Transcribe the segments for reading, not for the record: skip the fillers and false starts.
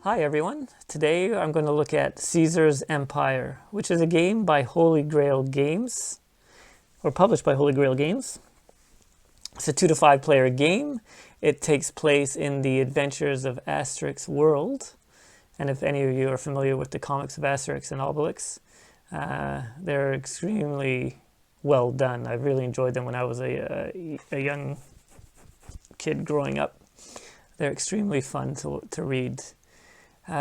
Hi everyone. Today I'm going to look at Caesar's Empire, which is a game by Holy Grail Games, or published by Holy Grail Games. It's a 2 to 5 player game. It takes place in the adventures of Asterix world. And if any of you are familiar with the comics of Asterix and Obelix, they're extremely well done. I really enjoyed them when I was a young kid growing up. They're extremely fun to read. So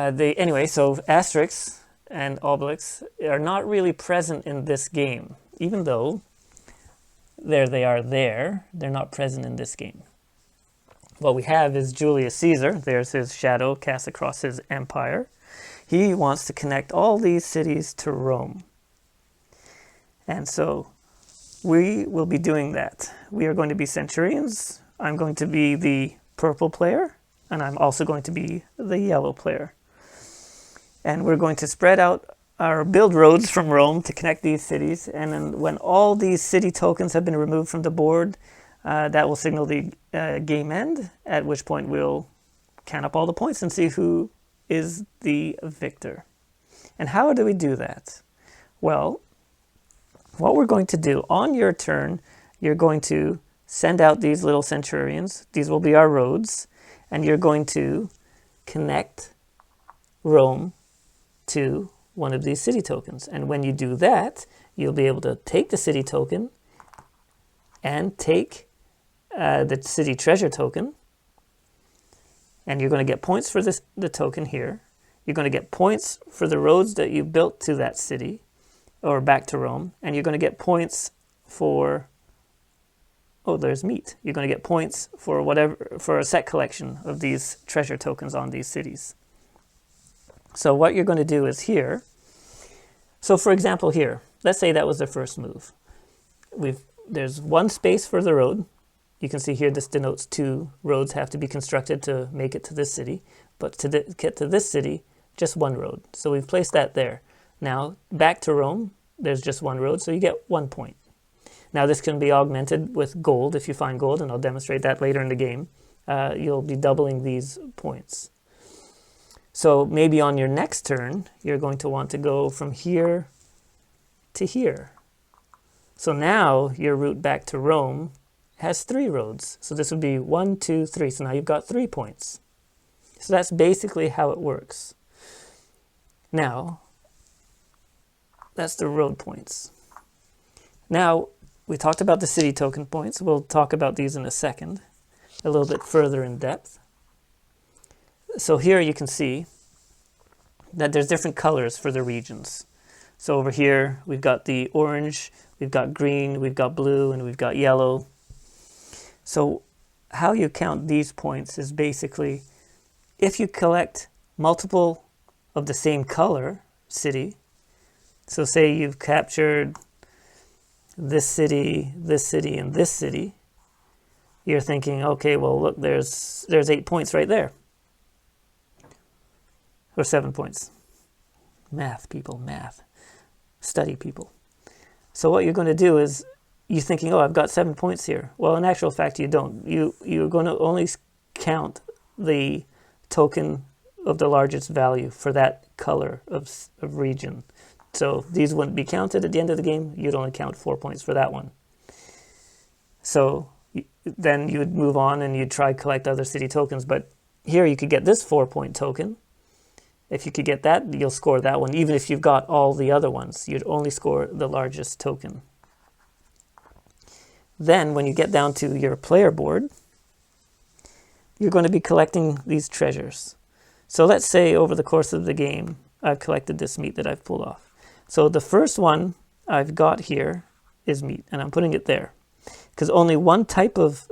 Asterix and Obelix are not really present in this game, even though they're not present in this game. What we have is Julius Caesar. There's his shadow cast across his empire. He wants to connect all these cities to Rome. And so we will be doing that. We are going to be centurions. I'm going to be the purple player, and I'm also going to be the yellow player. And we're going to spread out or build roads from Rome to connect these cities. And then when all these city tokens have been removed from the board, that will signal the game end, at which point we'll count up all the points and see who is the victor. And how do we do that? Well, what we're going to do, on your turn, you're going to send out these little centurions. These will be our roads. And you're going to connect Rome to one of these city tokens. And when you do that, you'll be able to take the city token and take the city treasure token. And you're going to get points for the token here. You're going to get points for the roads that you built to that city or back to Rome. And you're going to get points for, there's meat. You're going to get points for a set collection of these treasure tokens on these cities. So what you're going to do is here. So for example here, let's say that was the first move. There's one space for the road. You can see here this denotes 2 roads have to be constructed to make it to this city. But to get to this city, just 1 road. So we've placed that there. Now back to Rome, there's just 1 road, so you get 1 point. Now this can be augmented with gold if you find gold, and I'll demonstrate that later in the game. You'll be doubling these points. So maybe on your next turn, you're going to want to go from here to here. So now your route back to Rome has 3 roads. So this would be 1, 2, 3. So now you've got 3 points. So that's basically how it works. Now, that's the road points. Now, we talked about the city token points. We'll talk about these in a second, a little bit further in depth. So here you can see that there's different colors for the regions. So over here, we've got the orange, we've got green, we've got blue, and we've got yellow. So how you count these points is basically, if you collect multiple of the same color city, so say you've captured this city, and this city, you're thinking, okay, well, look, there's 8 points right there. Or 7 points. Math, people, math. Study, people. So what you're going to do is, you're thinking, I've got 7 points here. Well, in actual fact, you don't. You're going to only count the token of the largest value for that color of region. So these wouldn't be counted at the end of the game. You'd only count 4 points for that one. So then you would move on and you'd try to collect other city tokens. But here you could get this 4-point token. If you could get that, you'll score that one. Even if you've got all the other ones, you'd only score the largest token. Then when you get down to your player board, you're going to be collecting these treasures. So let's say over the course of the game, I've collected this meat that I've pulled off. So the first one I've got here is meat, and I'm putting it there. Because only one type of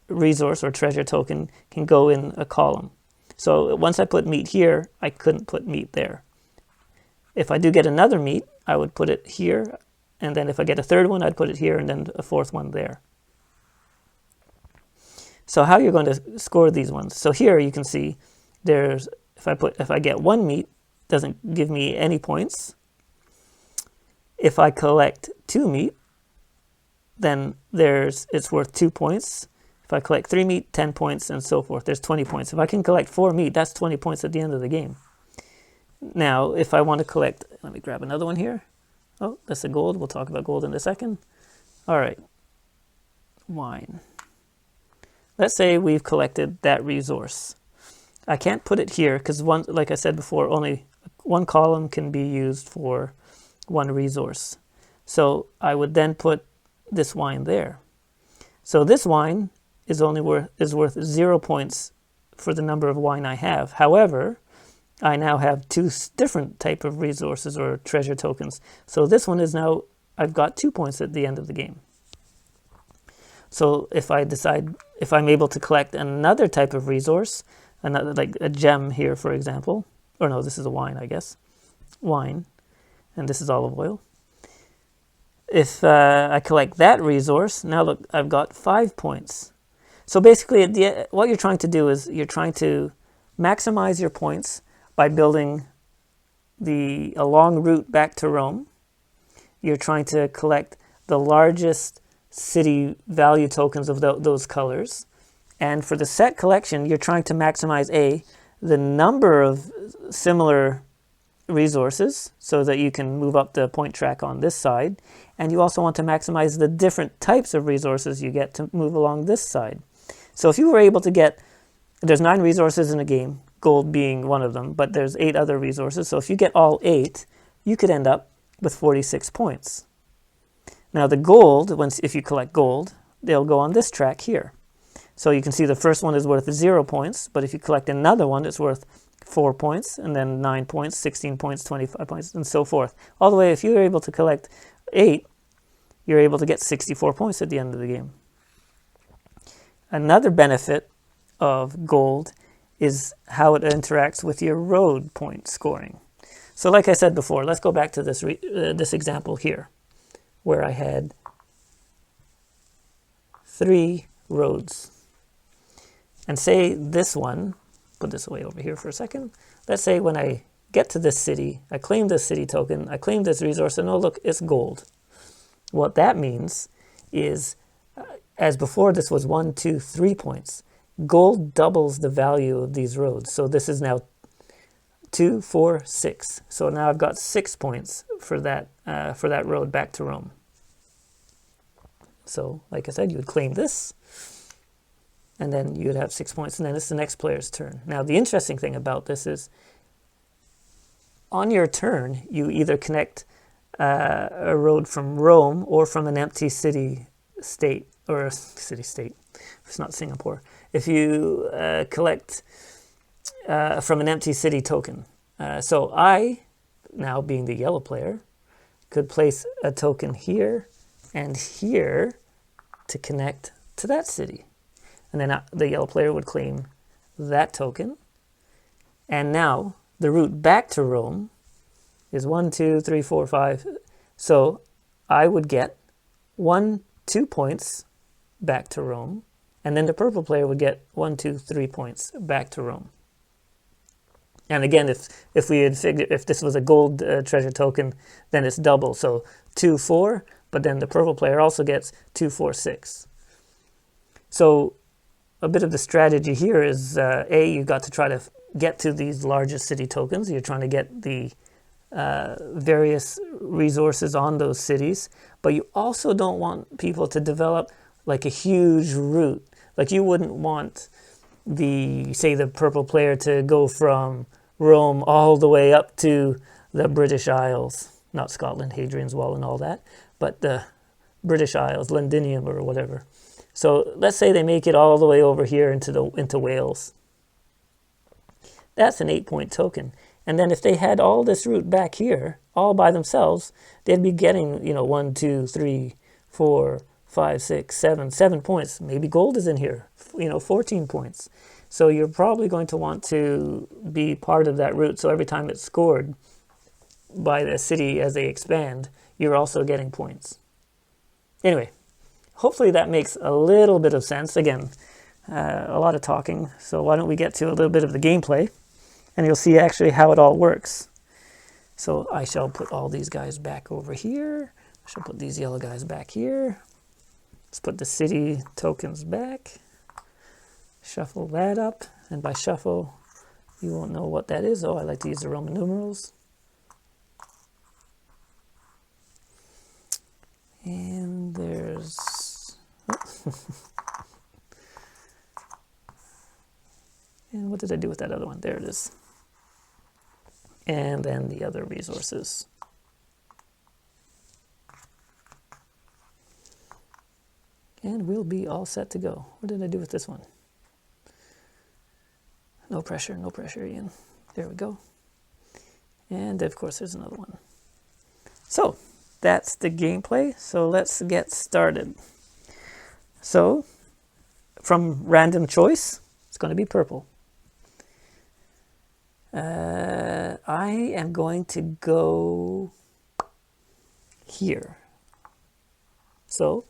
resource or treasure token can go in a column. So once I put meat here, I couldn't put meat there. If I do get another meat, I would put it here. And then if I get a third one, I'd put it here, and then a 4th one there. So how you're going to score these ones. So here you can see if I get 1 meat, it doesn't give me any points. If I collect 2 meat, then it's worth 2 points. If I collect 3 meat, 10 points, and so forth. There's 20 points. If I can collect 4 meat, that's 20 points at the end of the game. Now, if I want to collect, let me grab another one here. Oh, that's a gold. We'll talk about gold in a second. All right. Wine. Let's say we've collected that resource. I can't put it here because, like I said before, only one column can be used for one resource. So I would then put this wine there. So this wine is worth 0 points for the number of wine I have. However, I now have 2 different type of resources or treasure tokens. So this one is now, I've got 2 points at the end of the game. So if I'm able to collect another type of resource, another, like a gem here, for example, or no, this is a wine, I guess, wine, and this is olive oil. If I collect that resource, now look, I've got 5 points. So basically, what you're trying to do is you're trying to maximize your points by building a long route back to Rome. You're trying to collect the largest city value tokens of those colors. And for the set collection, you're trying to maximize the number of similar resources so that you can move up the point track on this side. And you also want to maximize the different types of resources you get to move along this side. So if you were able to there's 9 resources in a game, gold being one of them, but there's 8 other resources. So if you get all 8, you could end up with 46 points. Now the gold, if you collect gold, they'll go on this track here. So you can see the first one is worth 0 points, but if you collect another one, it's worth 4 points, and then 9 points, 16 points, 25 points, and so forth. All the way, if you're able to collect 8, you're able to get 64 points at the end of the game. Another benefit of gold is how it interacts with your road point scoring. So like I said before, let's go back to this example here, where I had 3 roads. And say this one, put this away over here for a second. Let's say when I get to this city, I claim this city token, I claim this resource, and oh look, it's gold. What that means is, as before this was 1, 2, 3 points, gold doubles the value of these roads. So this is now 2, 4, 6. So now I've got 6 points for that road back to Rome. So like I said, you would claim this, and then you would have 6 points, and then it's the next player's turn. Now the interesting thing about this is, on your turn, you either connect a road from Rome or from an empty city-state, or a city-state. It's not Singapore. If you collect from an empty city token. So I, now being the yellow player, could place a token here and here to connect to that city. And then the yellow player would claim that token. And now the route back to Rome is 1, 2, 3, 4, 5. So I would get 1, 2 points back to Rome. And then the purple player would get 1, 2, 3 points back to Rome. And again, if we had figured, if this was a gold treasure token, then it's double. So 2, 4, but then the purple player also gets 2, 4, 6. So a bit of the strategy here is, you've got to try to get to these largest city tokens. You're trying to get the various resources on those cities, but you also don't want people to develop like a huge route. Like you wouldn't want the purple player to go from Rome all the way up to the British Isles, not Scotland, Hadrian's Wall and all that, but the British Isles, Londinium or whatever. So let's say they make it all the way over here into Wales. That's an 8-point token. And then if they had all this route back here, all by themselves, they'd be getting, 1, 2, 3, 4, 5, 6, 7 points. Maybe gold is in here, 14 points. So you're probably going to want to be part of that route. So every time it's scored by the city as they expand, you're also getting points. Anyway, hopefully that makes a little bit of sense. Again, a lot of talking. So why don't we get to a little bit of the gameplay, and you'll see actually how it all works. So I shall put all these guys back over here. I shall put these yellow guys back here. Let's put the city tokens back. Shuffle that up, and by shuffle, you won't know what that is. Oh, I like to use the Roman numerals. And there's... and what did I do with that other one? There it is. And then the other resources. And we'll be all set to go. What did I do with this one? No pressure, Ian. There we go. And of course there's another one. So that's the gameplay. So let's get started. So from random choice, it's going to be purple. I am going to go here. So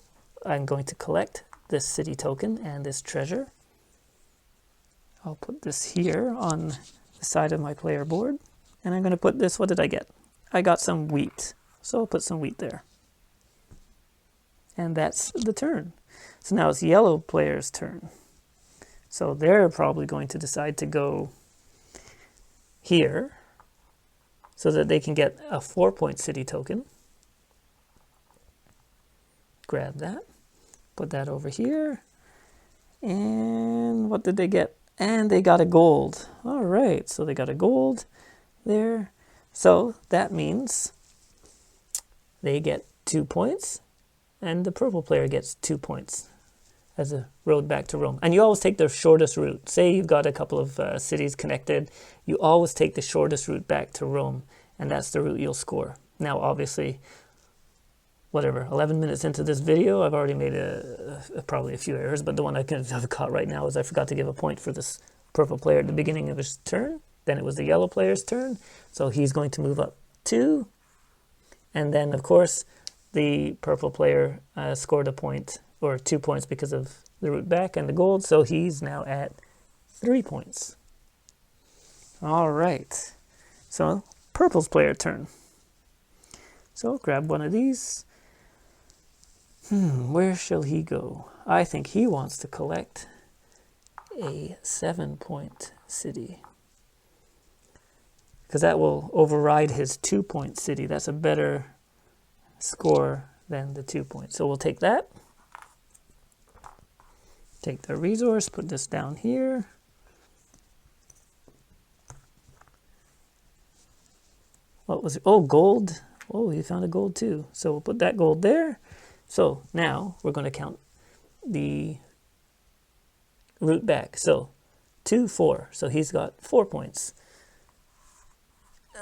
I'm going to collect this city token and this treasure. I'll put this here on the side of my player board. And I'm going to put this, what did I get? I got some wheat. So I'll put some wheat there. And that's the turn. So now it's yellow player's turn. So they're probably going to decide to go here so that they can get a 4-point city token. Grab that. Put that over here. And what did they get? And they got a gold. All right, so they got a gold there. So that means they get 2 points, and the purple player gets 2 points as a road back to Rome. And you always take the shortest route. Say you've got a couple of cities connected, you always take the shortest route back to Rome, and that's the route you'll score. Now, obviously, whatever, 11 minutes into this video, I've already made probably a few errors, but the one I've caught right now is I forgot to give a point for this purple player at the beginning of his turn. Then it was the yellow player's turn, so he's going to move up 2. And then, of course, the purple player scored a point, or 2 points because of the route back and the gold, so he's now at 3 points. All right, so purple's player turn. So grab one of these. Where shall he go? I think he wants to collect a 7-point city, because that will override his 2-point city. That's a better score than the 2 points. So we'll take that. Take the resource, put this down here. What was it? Oh, gold. Oh, you found a gold too. So we'll put that gold there. So now we're going to count the route back. So 2, 4. So he's got 4 points.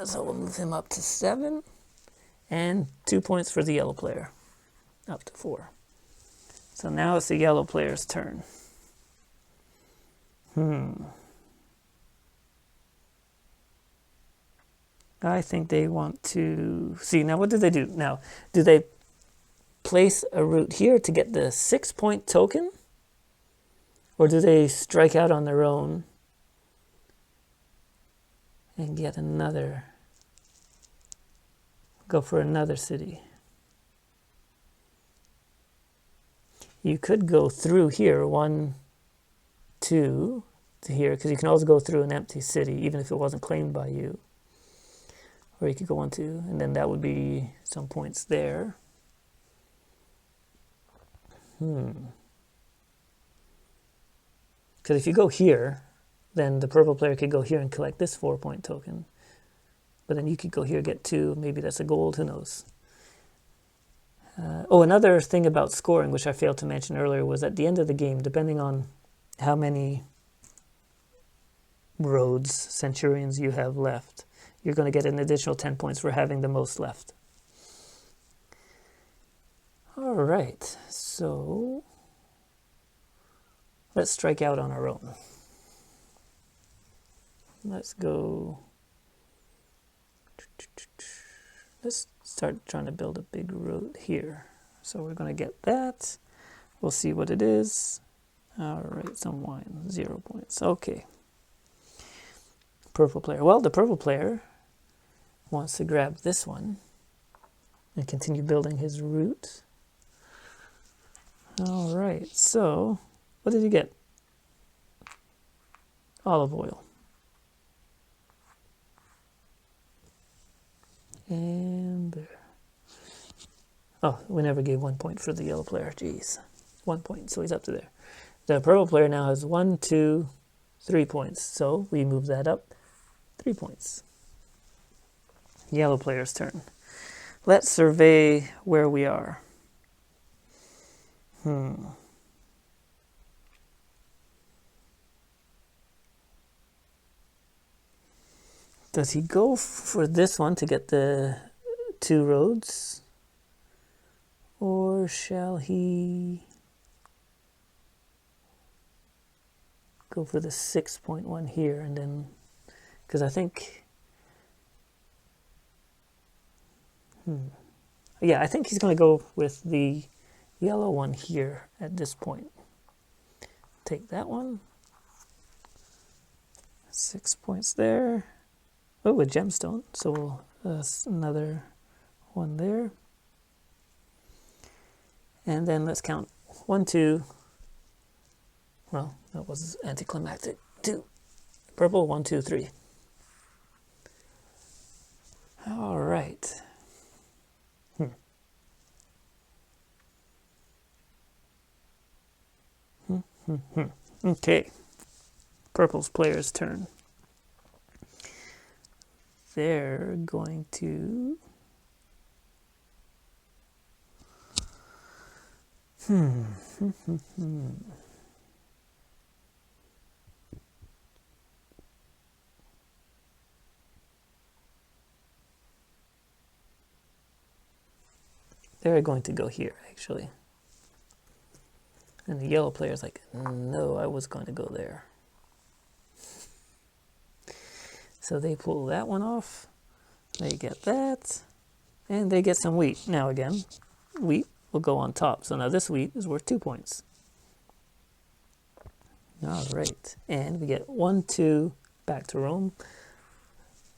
So we'll move him up to 7. And 2 points for the yellow player. Up to 4. So now it's the yellow player's turn. I think they want to... See, now what do they do? Now, do they place a route here to get the 6-point token? Or do they strike out on their own and get another... Go for another city? You could go through here, 1, 2 to here, because you can always go through an empty city, even if it wasn't claimed by you. Or you could go 1, 2, and then that would be some points there. Because if you go here, then the purple player could go here and collect this 4-point token. But then you could go here, get 2, maybe that's a gold, who knows. Another thing about scoring, which I failed to mention earlier, was at the end of the game, depending on how many roads, centurions you have left, you're going to get an additional 10 points for having the most left. All right, so let's strike out on our own. Let's go. Let's start trying to build a big road here. So we're going to get that. We'll see what it is. All right, some wine, 0 points. Okay. Purple player. Well, the purple player wants to grab this one and continue building his route. All right, so what did he get? olive oil. And there. Oh, we never gave 1 point for the yellow player. Jeez. 1 point, so he's up to there. The purple player now has 1, 2, 3 points. So we move that up 3 points. Yellow player's turn. Let's survey where we are. Does he go for this one to get the 2 roads? Or shall he go for the 6.1 here and then, because I think, yeah, I think he's going to go with the yellow one here at this point. Take that one. 6 points there. Oh, a gemstone. So another one there. And then let's count 1, 2. Well, that was anticlimactic. 2. Purple, 1, 2, 3. All right. Okay. Purple's player's turn. They're going to... They're going to go here, actually. And the yellow player's like, no, I was going to go there. So they pull that one off. They get that. And they get some wheat. Now again, wheat will go on top. So now this wheat is worth 2 points. All right. And we get 1, 2 back to Rome.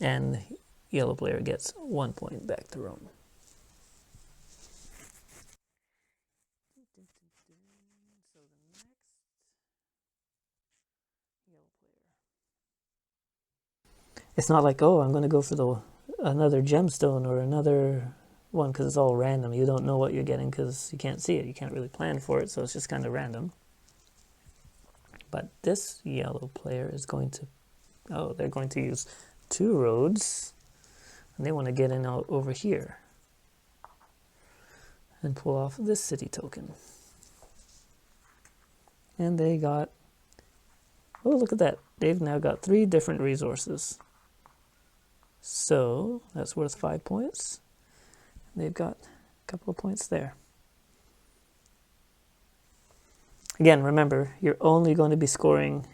And yellow player gets 1 point back to Rome. It's not like, oh, I'm going to go for another gemstone or another one, because it's all random. You don't know what you're getting because you can't see it. You can't really plan for it, so it's just kind of random. But this yellow player is going to, oh, they're going to use 2 roads, and they want to get in out over here and pull off this city token. And they got, oh, look at that. They've now got 3 different resources. So that's worth 5 points. They've got a couple of points there. Again, remember, you're only going to be scoring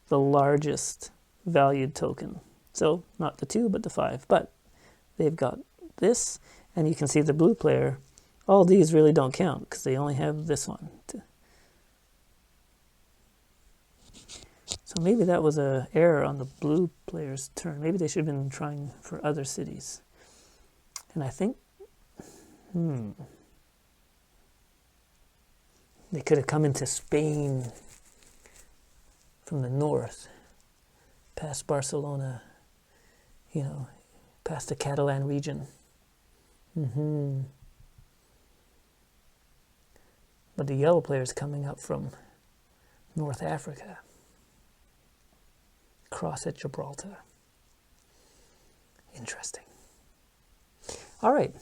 the largest valued token. So not the 2, but the 5. But they've got this, and you can see the blue player, all these really don't count because they only have this one. So maybe that was an error on the blue player's turn. Maybe they should have been trying for other cities. And I think, they could have come into Spain from the north, past Barcelona, you know, past the Catalan region. But the yellow player is coming up from North Africa, across at Gibraltar. Interesting. All right.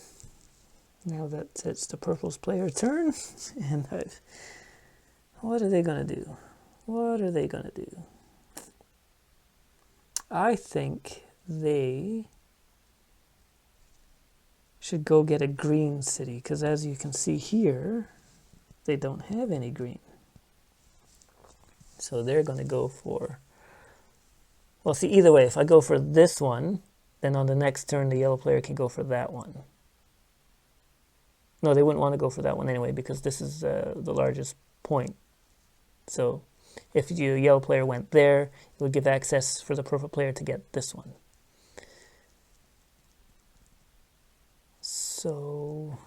Now that it's the purple's player's turn, and what are they going to do? What are they going to do? I think they should go get a green city, because as you can see here, they don't have any green. So they're going to go for, well, see, either way, if I go for this one, then on the next turn, the yellow player can go for that one. No, they wouldn't want to go for that one anyway, because this is the largest point. So if the yellow player went there, it would give access for the purple player to get this one. So,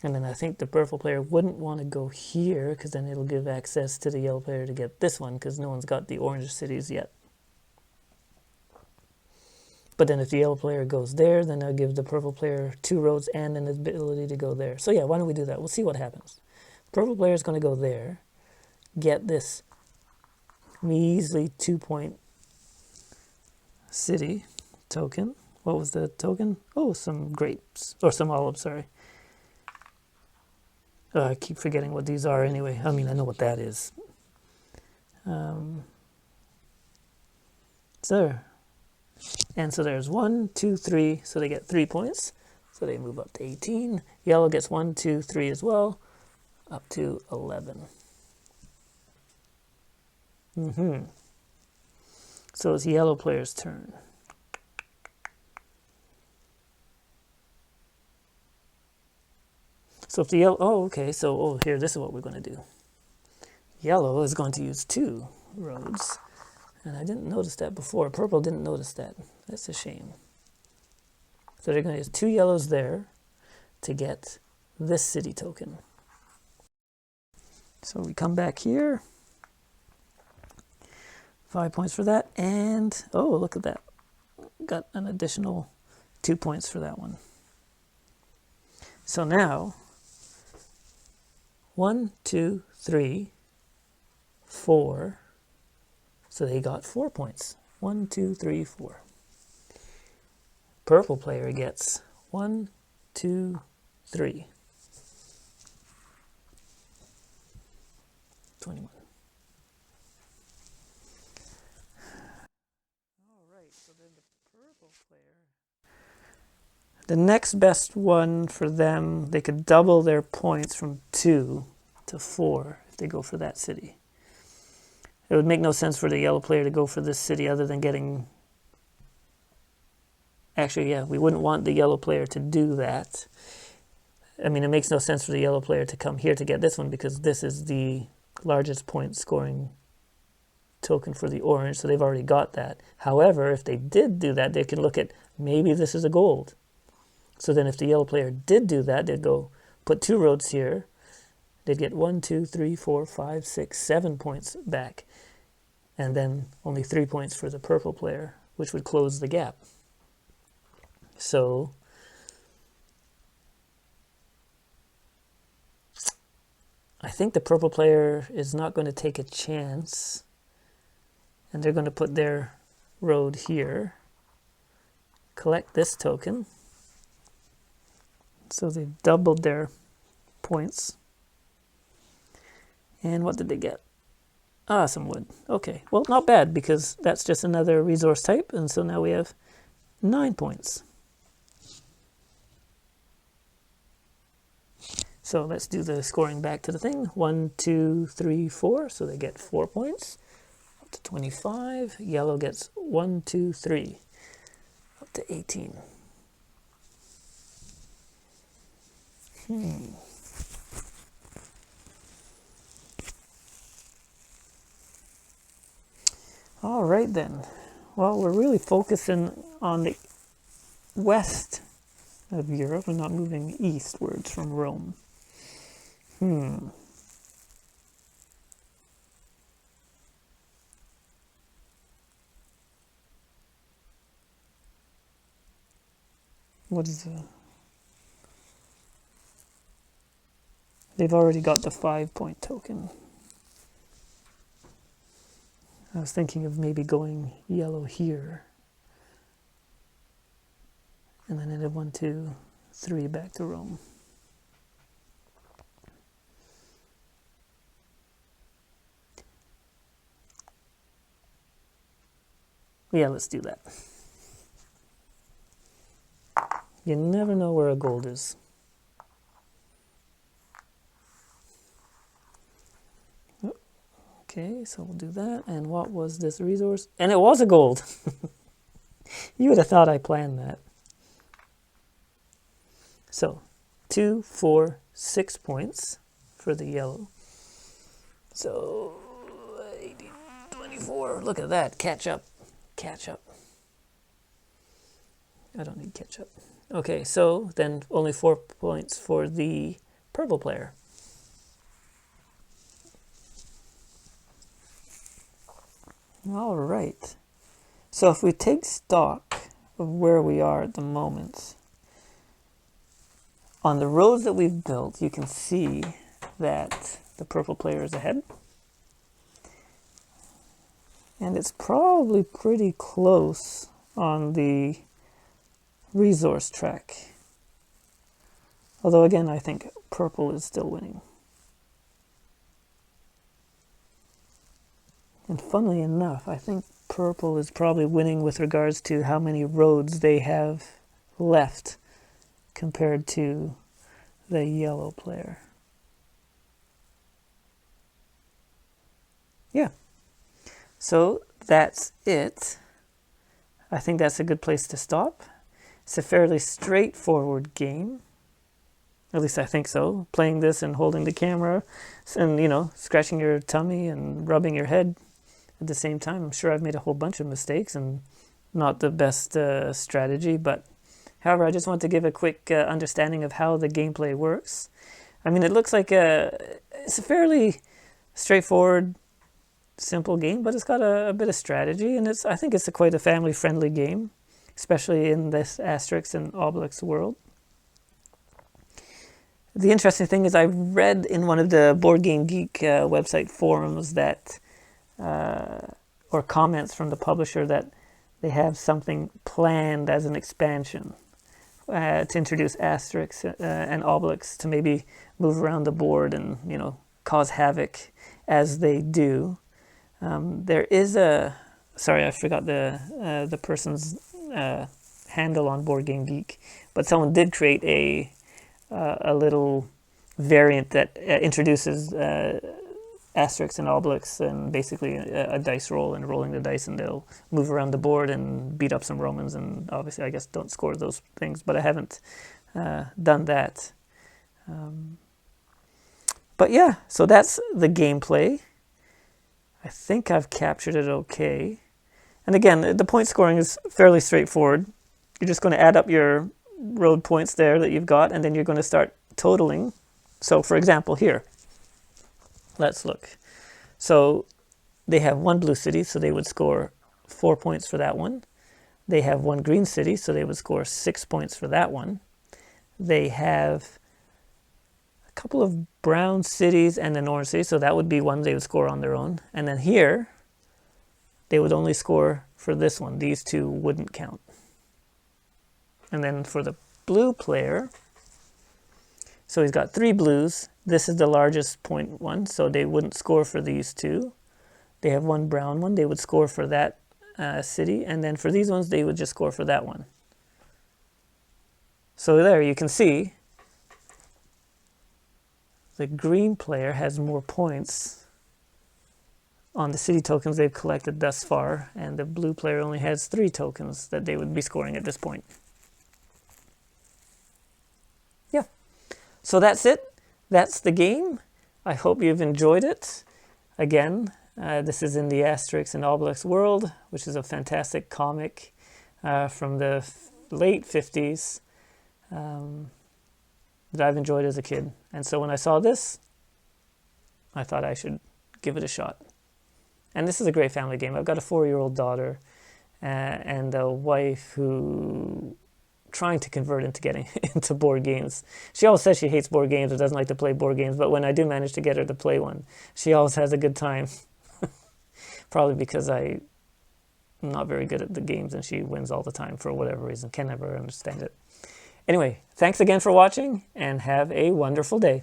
And then I think the purple player wouldn't want to go here because then it'll give access to the yellow player to get this one because no one's got the orange cities yet. But then if the yellow player goes there, then I'll give the purple player 2 roads and an ability to go there. So yeah, why don't we do that? We'll see what happens. Purple player is going to go there, get this measly 2-point city token. What was the token? Oh, some grapes. Or some olives, sorry. I keep forgetting what these are anyway. I mean, I know what that is. There. And so there's 1, 2, 3. So they get 3 points. So they move up to 18. Yellow gets 1, 2, 3 as well. Up to 11. So it's yellow player's turn. So if the yellow, oh, okay, so here, this is what we're going to do. Yellow is going to use 2 roads. And I didn't notice that before. Purple didn't notice that. That's a shame. So they're going to use 2 yellows there to get this city token. So we come back here. 5 points for that. And, oh, look at that. Got an additional 2 points for that one. So now, 1, 2, 3, 4. So they got 4 points. 1, 2, 3, 4. Purple player gets 1, 2, 3. 21. All right, so then the purple player. The next best one for them, they could double their points from 2 to 4 if they go for that city. It would make no sense for the yellow player to go for this city other than getting... Actually, yeah, we wouldn't want the yellow player to do that. I mean, it makes no sense for the yellow player to come here to get this one because this is the largest point scoring token for the orange, so they've already got that. However, if they did do that, they could look at maybe this is a gold. So then if the yellow player did do that, they'd go put 2 roads here. They'd get 1, 2, 3, 4, 5, 6, 7 points back. And then only 3 points for the purple player, which would close the gap. So I think the purple player is not going to take a chance. And they're going to put their road here. Collect this token. So they've doubled their points. And what did they get? Ah, some wood. Okay, well, not bad because that's just another resource type. And so now we have 9 points. So let's do the scoring back to the thing. 1, 2, 3, 4. So they get 4 points. Up to 25. Yellow gets 1, 2, 3. Up to 18. All right then. Well, we're really focusing on the west of Europe and not moving eastwards from Rome. What is the... They've already got the 5-point token. I was thinking of maybe going yellow here. And then it'd 1, 2, 3 back to Rome. Yeah, let's do that. You never know where a gold is. Okay, so we'll do that. And what was this resource? And it was a gold. You would have thought I planned that. So 2, 4, 6 points for the yellow. So 18, 24. Look at that. Catch up. Catch up. I don't need catch up. Okay, so then only 4 points for the purple player. All right. So if we take stock of where we are at the moment, on the roads that we've built, you can see that the purple player is ahead. And it's probably pretty close on the resource track. Although again, I think purple is still winning. And funnily enough, I think purple is probably winning with regards to how many roads they have left compared to the yellow player. Yeah. So that's it. I think that's a good place to stop. It's a fairly straightforward game. At least I think so. Playing this and holding the camera and, you know, scratching your tummy and rubbing your head at the same time. I'm sure I've made a whole bunch of mistakes and not the best strategy, but however, I just want to give a quick understanding of how the gameplay works. I mean, it looks like it's a fairly straightforward, simple game, but it's got a bit of strategy, and I think it's quite a family-friendly game, especially in this Asterix and Obelix world. The interesting thing is I read in one of the Board Game Geek website forums that, or comments from the publisher, that they have something planned as an expansion to introduce Asterix and Obelix to maybe move around the board and, you know, cause havoc as they do. There is sorry, I forgot the person's handle on Board Game Geek, but someone did create a little variant that introduces Asterix and Obelix, and basically a dice roll and rolling the dice, and they'll move around the board and beat up some Romans, and obviously I guess don't score those things, but I haven't done that. But yeah, so that's the gameplay. I think I've captured it okay. And again, the point scoring is fairly straightforward. You're just going to add up your road points there that you've got, and then you're going to start totaling. So for example, here, let's look. So they have one blue city, so they would score 4 points for that one. They have one green city, so they would score 6 points for that one. They have a couple of brown cities and an orange city, so that would be one they would score on their own. And then here, they would only score for this one. These two wouldn't count. And then for the blue player, so he's got 3 blues. This is the largest point one, so they wouldn't score for these two. They have one brown one. They would score for that city. And then for these ones, they would just score for that one. So there you can see the green player has more points on the city tokens they've collected thus far, and the blue player only has 3 tokens that they would be scoring at this point. Yeah, so that's it. That's the game. I hope you've enjoyed it. Again, this is in the Asterix and Obelix world, which is a fantastic comic from the late 50s. That I've enjoyed as a kid. And so when I saw this, I thought I should give it a shot. And this is a great family game. I've got a 4-year-old daughter and a wife who trying to convert into getting into board games. She always says she hates board games or doesn't like to play board games, but when I do manage to get her to play one, she always has a good time. Probably because I'm not very good at the games and she wins all the time for whatever reason. Can never understand it. Anyway, thanks again for watching, and have a wonderful day.